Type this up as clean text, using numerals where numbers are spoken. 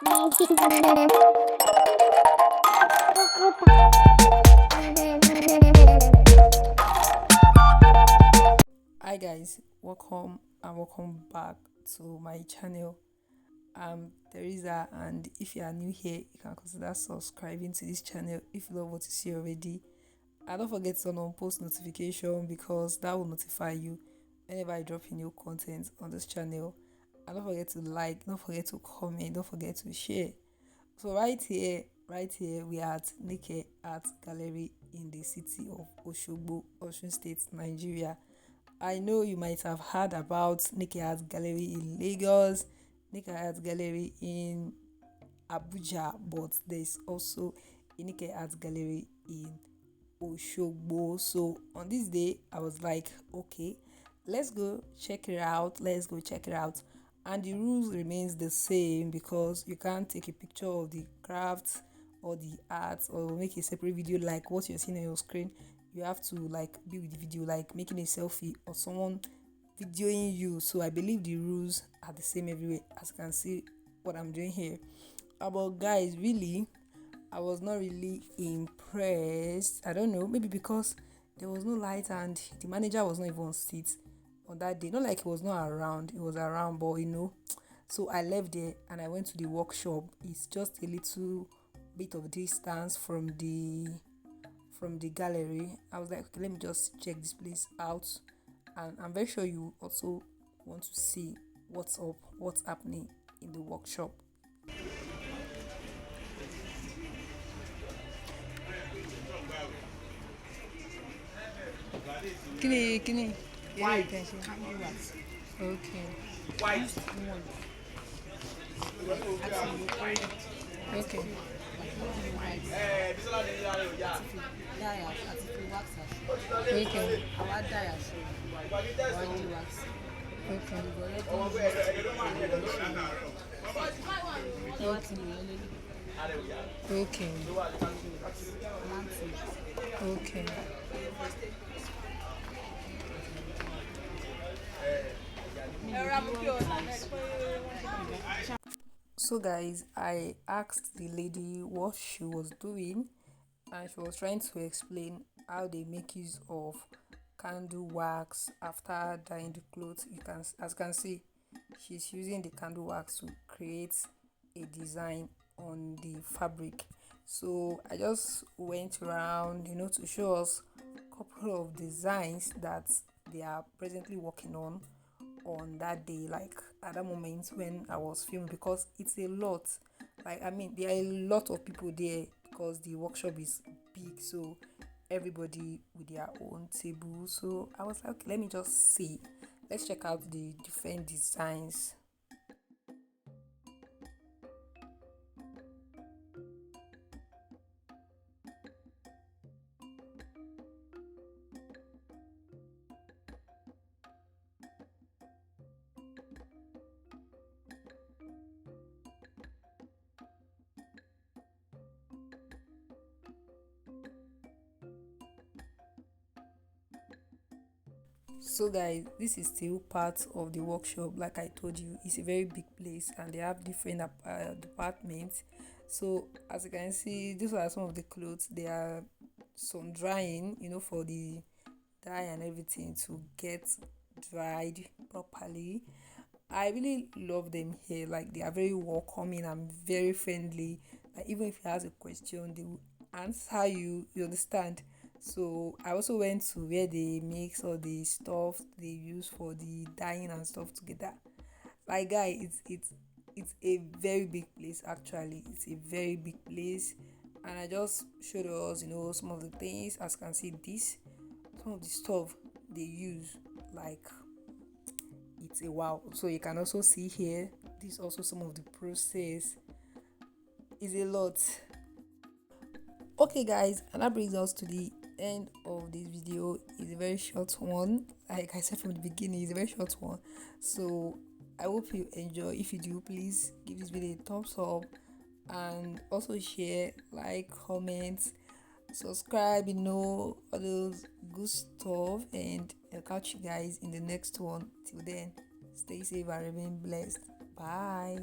Hi guys, welcome and welcome back to my channel. I'm Theresa, and if you are new here, you can consider subscribing to this channel if you love what you see already. And don't forget to turn on post notification because that will notify you whenever I drop a new content on this channel. And don't forget to like, don't forget to comment, don't forget to share. So right here we are at NAIRA Art Gallery in the city of Osogbo, Osun State, Nigeria. I know you might have heard about NAIRA Art Gallery in Lagos, NAIRA Art Gallery in Abuja, but there's also a NAIRA Art Gallery in Osogbo. So on this day, I was like, okay, let's go check it out. Let's go check it out. And the rules remains the same because you can't take a picture of the craft or the art or make a separate video like what you're seeing on your screen. You have to like be with the video, like making a selfie or someone videoing you. So I believe the rules are the same everywhere, as you can see what I'm doing here. But guys, really, I was not really impressed. I don't know, maybe because there was no light and the manager was not even on seat on that day. Not like he was not around, he was around, but So I left there and I went to the workshop. It's just a little bit of distance from the gallery. I was like, okay, let me just check this place out. And I'm very sure you also want to see what's up, what's happening in the workshop. Kini. White. Okay. White. Okay. Okay. Okay. Okay. So guys, I asked the lady what she was doing and she was trying to explain how they make use of candle wax after dyeing the clothes. As you can see, she's using the candle wax to create a design on the fabric. So I just went around, to show us a couple of designs that they are presently working on that day, like at that moment when I was filming, because it's a lot. Like, I mean, there are a lot of people there because the workshop is big, so everybody with their own table. So I was like, okay, let me just see, let's check out the different designs. So guys, this is still part of the workshop. Like I told you, it's a very big place and they have different departments. So as you can see, these are some of the clothes. They are some drying, for the dye and everything to get dried properly. I really love them here. Like, they are very welcoming and very friendly. Like, even if you ask a question, they will answer you. You understand? So I also went to where they mix all the stuff they use for the dyeing and stuff together. Like, guy, it's a very big place. Actually, it's a very big place, and I just showed us, some of the things. As you can see, some of the stuff they use, like, it's a wow. So you can also see here, this also some of the process is a lot. Okay guys, and that brings us to the end of this video. It's a very short one, like I said from the beginning, it's a very short one. So I hope you enjoy. If you do, please give this video a thumbs up and also share, like, comment, subscribe, all those good stuff. And I'll catch you guys in the next one. Till then, stay safe and remain blessed. Bye.